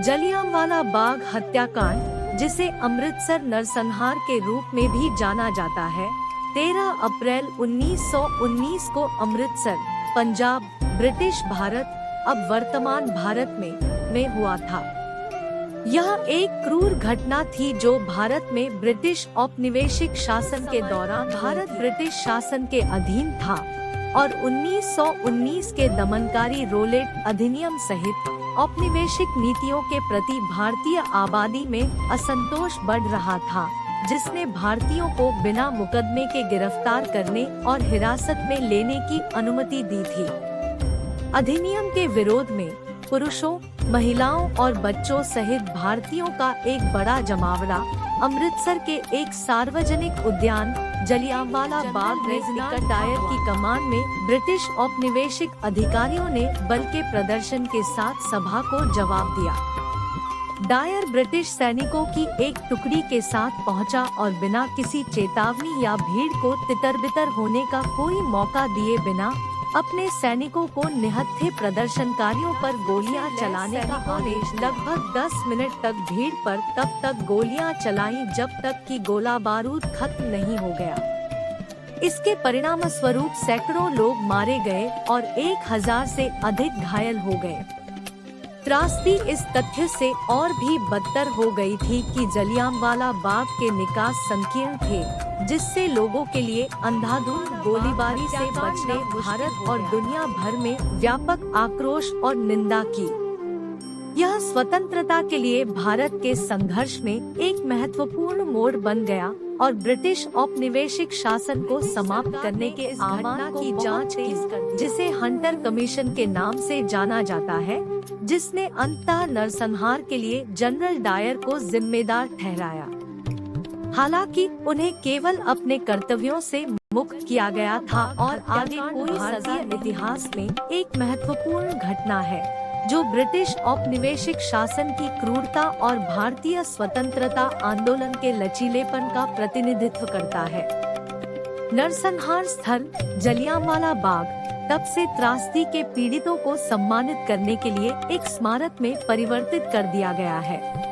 जलियांवाला बाग हत्याकांड, जिसे अमृतसर नरसंहार के रूप में भी जाना जाता है, 13 अप्रैल 1919 को अमृतसर, पंजाब, ब्रिटिश भारत, अब वर्तमान भारत में हुआ था। यह एक क्रूर घटना थी जो भारत में ब्रिटिश औपनिवेशिक शासन के दौरान भारत ब्रिटिश शासन के अधीन था और 1919 के दमनकारी रोलेट अधिनियम सहित औपनिवेशिक नीतियों के प्रति भारतीय आबादी में असंतोष बढ़ रहा था, जिसने भारतीयों को बिना मुकदमे के गिरफ्तार करने और हिरासत में लेने की अनुमति दी थी। अधिनियम के विरोध में पुरुषों, महिलाओं और बच्चों सहित भारतीयों का एक बड़ा जमावड़ा अमृतसर के एक सार्वजनिक उद्यान जलियांवाला बाग में निकट डायर की कमान में ब्रिटिश औपनिवेशिक अधिकारियों ने बल के प्रदर्शन के साथ सभा को जवाब दिया। डायर ब्रिटिश सैनिकों की एक टुकड़ी के साथ पहुंचा और बिना किसी चेतावनी या भीड़ को तितर-बितर होने का कोई मौका दिए बिना अपने सैनिकों को निहत्थे प्रदर्शनकारियों पर गोलियां चलाने का आदेश। लगभग 10 मिनट तक भीड़ पर तब तक गोलियां चलाई जब तक कि गोला बारूद खत्म नहीं हो गया। इसके परिणाम स्वरूप सैकड़ों लोग मारे गए और 1000 से अधिक घायल हो गए। त्रासदी इस तथ्य से और भी बदतर हो गई थी कि जलियांवाला बाग के निकास संकीर्ण थे, जिससे लोगों के लिए अंधाधुंध गोलीबारी से बचने भारत और दुनिया भर में व्यापक आक्रोश और निंदा की। यह स्वतंत्रता के लिए भारत के संघर्ष में एक महत्वपूर्ण मोड़ बन गया और ब्रिटिश औपनिवेशिक शासन को समाप्त करने के आह्वान की जांच की, जिसे हंटर कमीशन के नाम से जाना जाता है, जिसने अंततः नरसंहार के लिए जनरल डायर को जिम्मेदार ठहराया। हालांकि उन्हें केवल अपने कर्तव्यों से मुक्त किया गया था और आगे कोई सजा इतिहास में एक महत्वपूर्ण घटना है जो ब्रिटिश औपनिवेशिक शासन की क्रूरता और भारतीय स्वतंत्रता आंदोलन के लचीलेपन का प्रतिनिधित्व करता है। नरसंहार स्थल जलियांवाला बाग तब से त्रासदी के पीड़ितों को सम्मानित करने के लिए एक स्मारक में परिवर्तित कर दिया गया है।